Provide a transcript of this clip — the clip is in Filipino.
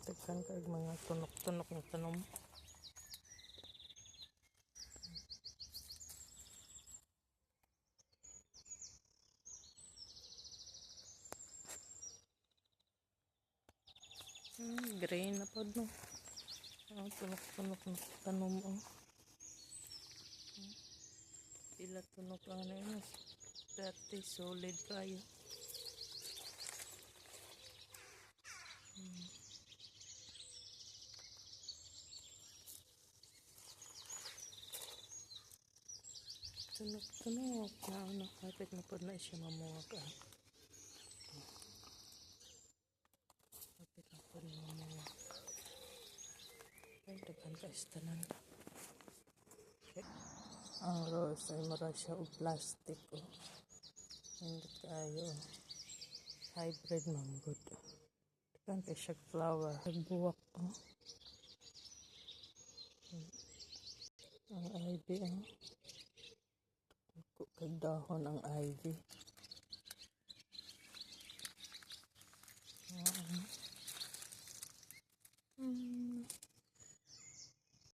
Daghan kay mga tunok-tunok na tanom. Green na pod no. Tunok-tunok na tanom oh. Pila tunok lang na yun. Dati solid kayo. Tunok-tunok na ano. Kapit na pod na siya mamuwag ah. Kapit na pod na mamuwag. Ay, daghan ka istanan. Okay. Ang rose ay mara siya o plastic oh. Hindi kayo hybrid manggod. Daghan kay siya flower. Nagbuwak oh. Ang ivy oh. Kagdahon ang ivy.